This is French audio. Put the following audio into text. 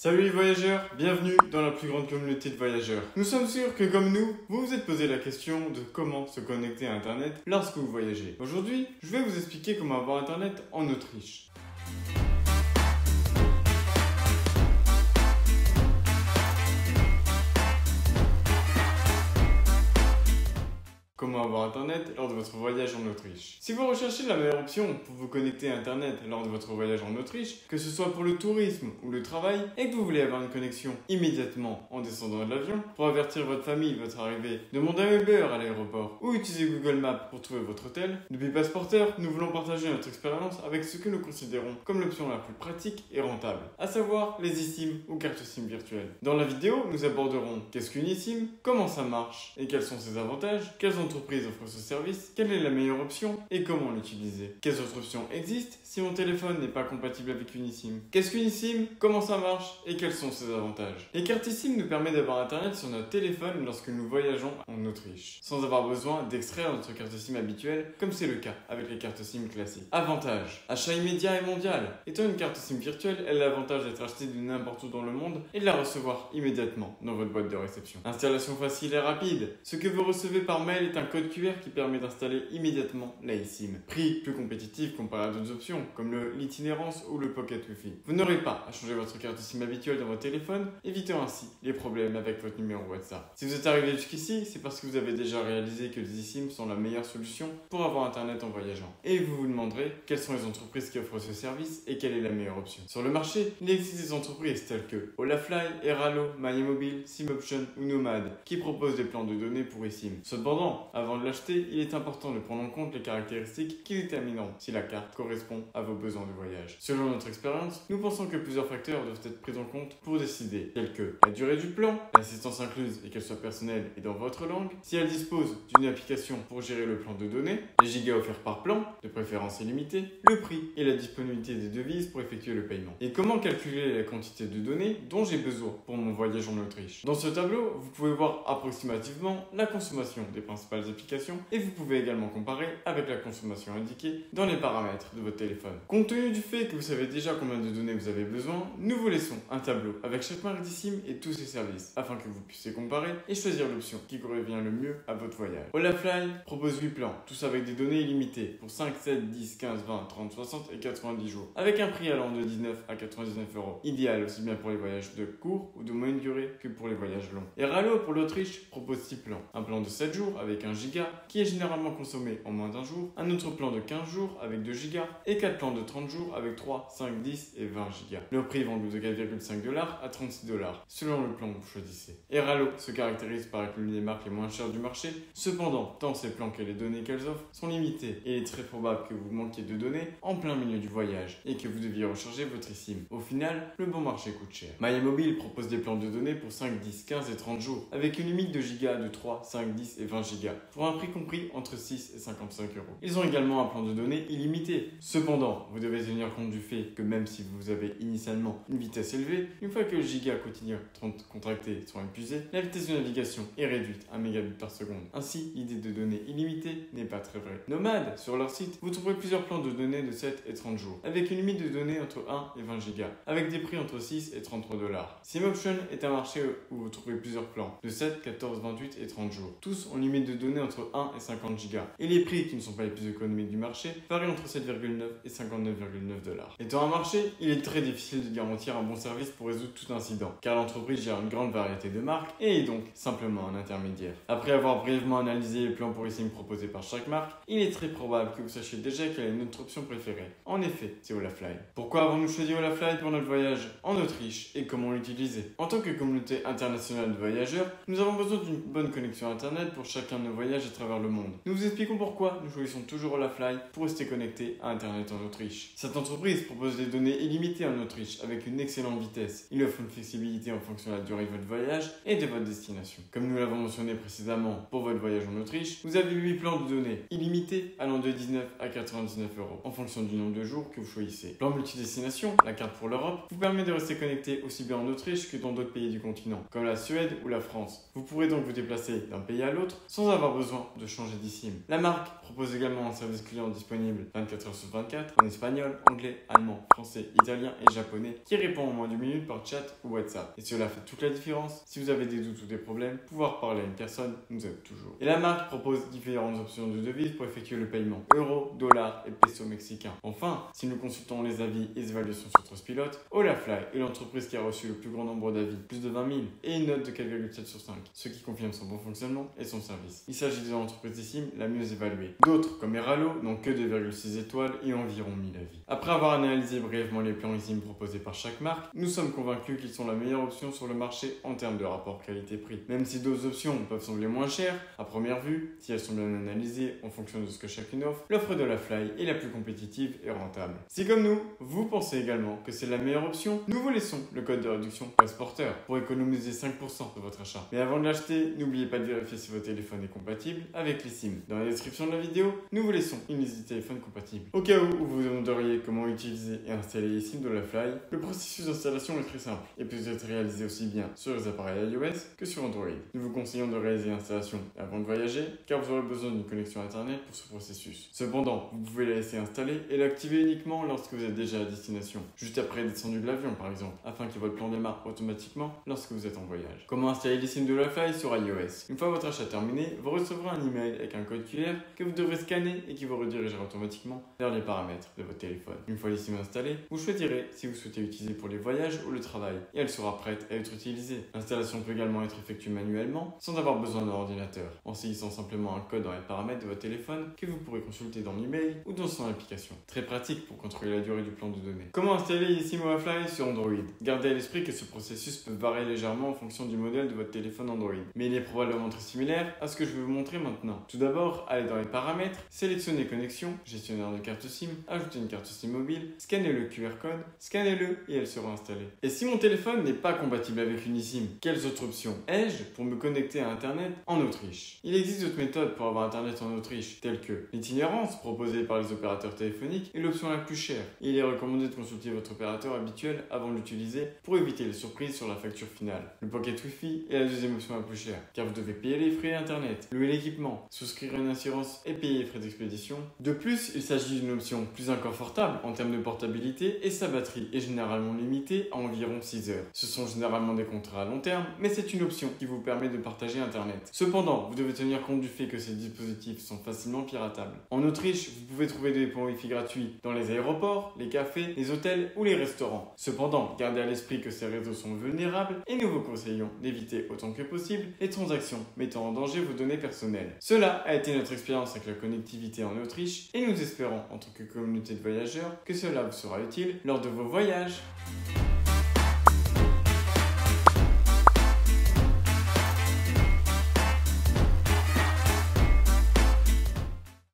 Salut les voyageurs, bienvenue dans la plus grande communauté de voyageurs. Nous sommes sûrs que comme nous, vous vous êtes posé la question de comment se connecter à Internet lorsque vous voyagez. Aujourd'hui, je vais vous expliquer comment avoir Internet en Autriche. Comment avoir Internet lors de votre voyage en Autriche. Si vous recherchez la meilleure option pour vous connecter à Internet lors de votre voyage en Autriche, que ce soit pour le tourisme ou le travail, et que vous voulez avoir une connexion immédiatement en descendant de l'avion, pour avertir votre famille de votre arrivée, demandez un Uber à l'aéroport ou utilisez Google Maps pour trouver votre hôtel, depuis Passeporteur, nous voulons partager notre expérience avec ce que nous considérons comme l'option la plus pratique et rentable, à savoir les eSIM ou cartes SIM virtuelles. Dans la vidéo, nous aborderons qu'est-ce qu'une eSIM, comment ça marche et quels sont ses avantages, quelles entreprises offrent ce service, quelle est la meilleure option et comment l'utiliser. Quelles autres options existent si mon téléphone n'est pas compatible avec une eSIM? Qu'est-ce qu'une eSIM, comment ça marche et quels sont ses avantages? Les cartes eSIM nous permettent d'avoir Internet sur notre téléphone lorsque nous voyageons en Autriche, sans avoir besoin d'extraire notre carte SIM habituelle comme c'est le cas avec les cartes SIM classiques. Avantages: achat immédiat et mondial. Étant une carte SIM virtuelle, elle a l'avantage d'être achetée de n'importe où dans le monde et de la recevoir immédiatement dans votre boîte de réception. Installation facile et rapide. Ce que vous recevez par mail est un code QR qui permet d'installer immédiatement la eSIM. Prix plus compétitif comparé à d'autres options comme l'itinérance ou le Pocket Wi-Fi. Vous n'aurez pas à changer votre carte SIM habituelle dans votre téléphone, évitant ainsi les problèmes avec votre numéro WhatsApp. Si vous êtes arrivé jusqu'ici, c'est parce que vous avez déjà réalisé que les eSIM sont la meilleure solution pour avoir Internet en voyageant. Et vous vous demanderez quelles sont les entreprises qui offrent ce service et quelle est la meilleure option. Sur le marché, il existe des entreprises telles que Olafly, Airalo, MyMobile, SimOption ou Nomad qui proposent des plans de données pour eSIM. Cependant, avant de l'acheter, il est important de prendre en compte les caractéristiques qui détermineront si la carte correspond à vos besoins de voyage. Selon notre expérience, nous pensons que plusieurs facteurs doivent être pris en compte pour décider, tels que la durée du plan, l'assistance incluse et qu'elle soit personnelle et dans votre langue, si elle dispose d'une application pour gérer le plan de données, les gigas offerts par plan, de préférence illimité, le prix et la disponibilité des devises pour effectuer le paiement. Et comment calculer la quantité de données dont j'ai besoin pour mon voyage en Autriche. Dans ce tableau, vous pouvez voir approximativement la consommation des principales applications et vous pouvez également comparer avec la consommation indiquée dans les paramètres de votre téléphone. Compte tenu du fait que vous savez déjà combien de données vous avez besoin, nous vous laissons un tableau avec chaque marque d'eSIM et tous ses services afin que vous puissiez comparer et choisir l'option qui convient le mieux à votre voyage. Olafly propose 8 plans, tous avec des données illimitées pour 5, 7, 10, 15, 20, 30, 60 et 90 jours, avec un prix allant de 19 à 99 €. Idéal aussi bien pour les voyages de court ou de moyenne durée que pour les voyages longs. Airalo pour l'Autriche propose 6 plans. Un plan de 7 jours avec 1 giga qui est généralement consommé en moins d'un jour, un autre plan de 15 jours avec 2 gigas et 4 plans de 30 jours avec 3, 5, 10 et 20 gigas. Le prix vont de 4,5 $ à 36 $ selon le plan que vous choisissez. Airalo se caractérise par être l'une des marques les moins chères du marché. Cependant, tant ses plans que les données qu'elles offrent sont limitées et il est très probable que vous manquiez de données en plein milieu du voyage et que vous deviez recharger votre eSIM. Au final, le bon marché coûte cher. MyMobile propose des plans de données pour 5, 10, 15 et 30 jours avec une limite de gigas de 3, 5, 10 et 20 gigas pour un prix compris entre 6 et 55 €. Ils ont également un plan de données illimité. Cependant, vous devez tenir compte du fait que même si vous avez initialement une vitesse élevée, une fois que le giga quotidien contracté sont épuisés, la vitesse de navigation est réduite à 1 mégabit par seconde. Ainsi, l'idée de données illimitées n'est pas très vraie. Nomad, sur leur site, vous trouverez plusieurs plans de données de 7 et 30 jours, avec une limite de données entre 1 et 20 gigas, avec des prix entre 6 et 33 $. SimOption est un marché où vous trouvez plusieurs plans de 7, 14, 28 et 30 jours. Tous ont une limite de données entre 1 et 50 gigas. Et les prix, qui ne sont pas les plus économiques du marché, varient entre 7,9 et 59,9 $. Étant un marché, il est très difficile de garantir un bon service pour résoudre tout incident, car l'entreprise gère une grande variété de marques et est donc simplement un intermédiaire. Après avoir brièvement analysé les plans pour eSIM proposés par chaque marque, il est très probable que vous sachiez déjà quelle est notre option préférée. En effet, c'est Olafly. Pourquoi avons-nous choisi Olafly pour notre voyage en Autriche et comment l'utiliser? En tant que communauté internationale de voyageurs, nous avons besoin d'une bonne connexion Internet pour chacun de nos voyages à travers le monde. Nous vous expliquons pourquoi nous choisissons toujours Olafly pour rester connecté à Internet en Autriche. Cette entreprise propose des données illimitées en Autriche avec une excellente vitesse. Il offre une flexibilité en fonction de la durée de votre voyage et de votre destination. Comme nous l'avons mentionné précédemment pour votre voyage en Autriche, vous avez 8 plans de données illimités allant de 19 à 99 € en fonction du nombre de jours que vous choisissez. Plan multidestination, la carte pour l'Europe, vous permet de rester connecté aussi bien en Autriche que dans d'autres pays du continent, comme la Suède ou la France. Vous pourrez donc vous déplacer d'un pays à l'autre sans avoir besoin de changer d'eSIM. La marque propose également un service client disponible 24 heures sur 24 en espagnol, anglais, allemand, français, italien et japonais qui répond en moins d'une minute par chat ou WhatsApp. Et cela fait toute la différence. Si vous avez des doutes ou des problèmes, pouvoir parler à une personne nous aide toujours. Et la marque propose différentes options de devises pour effectuer le paiement: euro, dollar et peso mexicain. Enfin, si nous consultons les avis et les évaluations sur Trustpilot, Olafly est l'entreprise qui a reçu le plus grand nombre d'avis, plus de 20 000, et une note de 4,7 sur 5, ce qui confirme son bon fonctionnement et son service. Il s'agit de l'entreprise eSIM la mieux évaluée. D'autres, comme Eralo, n'ont que 2,6 étoiles et environ 1000 avis. Après avoir analysé brièvement les plans eSIM proposés par chaque marque, nous sommes convaincus qu'ils sont la meilleure option sur le marché en termes de rapport qualité-prix. Même si d'autres options peuvent sembler moins chères, à première vue, si elles sont bien analysées en fonction de ce que chacune offre, l'offre d'Olafly est la plus compétitive et rentable. Si comme nous, vous pensez également que c'est la meilleure option, nous vous laissons le code de réduction PASSPORTER pour économiser 5% de votre achat. Mais avant de l'acheter, n'oubliez pas de vérifier si votre téléphone est compatible avec l'eSIM. Dans la description de la vidéo, nous vous laissons une liste de téléphones compatibles. Au cas où vous vous demanderiez comment utiliser et installer l'eSIM d'Olafly, le processus d'installation est très simple et peut être réalisé aussi bien sur les appareils iOS que sur Android. Nous vous conseillons de réaliser l'installation avant de voyager car vous aurez besoin d'une connexion internet pour ce processus. Cependant, vous pouvez la laisser installer et l'activer uniquement lorsque vous êtes déjà à destination, juste après être descendu de l'avion par exemple, afin que votre plan démarre automatiquement lorsque vous êtes en voyage. Comment installer l'eSIM d'Olafly sur iOS? Une fois votre achat terminé, vous recevrez un email avec un code QR que vous devrez scanner et qui vous redirigera automatiquement vers les paramètres de votre téléphone. Une fois l'eSIM installée, vous choisirez si vous souhaitez l'utiliser pour les voyages ou le travail et elle sera prête à être utilisée. L'installation peut également être effectuée manuellement sans avoir besoin d'un ordinateur, en saisissant simplement un code dans les paramètres de votre téléphone que vous pourrez consulter dans l'email ou dans son application. Très pratique pour contrôler la durée du plan de données. Comment installer l'eSIM Olafly sur Android? Gardez à l'esprit que ce processus peut varier légèrement en fonction du modèle de votre téléphone Android, mais il est probablement très similaire à ce que je vais vous montrer maintenant. Tout d'abord, allez dans les paramètres, sélectionnez connexion, gestionnaire de carte SIM, ajoutez une carte SIM mobile, scannez le QR code, scannez-le et elle sera installée. Et si mon téléphone n'est pas compatible avec une eSIM, quelles autres options ai-je pour me connecter à Internet en Autriche? Il existe d'autres méthodes pour avoir Internet en Autriche, telles que l'itinérance proposée par les opérateurs téléphoniques est l'option la plus chère. Il est recommandé de consulter votre opérateur habituel avant de l'utiliser pour éviter les surprises sur la facture finale. Le Pocket Wi-Fi est la deuxième option la plus chère, car vous devez payer les frais Internet, louer l'équipement, souscrire une assurance et payer les frais d'expédition. De plus, il s'agit d'une option plus inconfortable en termes de portabilité et sa batterie est généralement limitée à environ 6 heures. Ce sont généralement des contrats à long terme, mais c'est une option qui vous permet de partager Internet. Cependant, vous devez tenir compte du fait que ces dispositifs sont facilement piratables. En Autriche, vous pouvez trouver des points Wi-Fi gratuits dans les aéroports, les cafés, les hôtels ou les restaurants. Cependant, gardez à l'esprit que ces réseaux sont vulnérables et nous vous conseillons d'éviter autant que possible les transactions mettant en danger vos données personnelles. Cela a été notre expérience avec la connectivité en Autriche et nous espérons en tant que communauté de voyageurs que cela vous sera utile lors de vos voyages.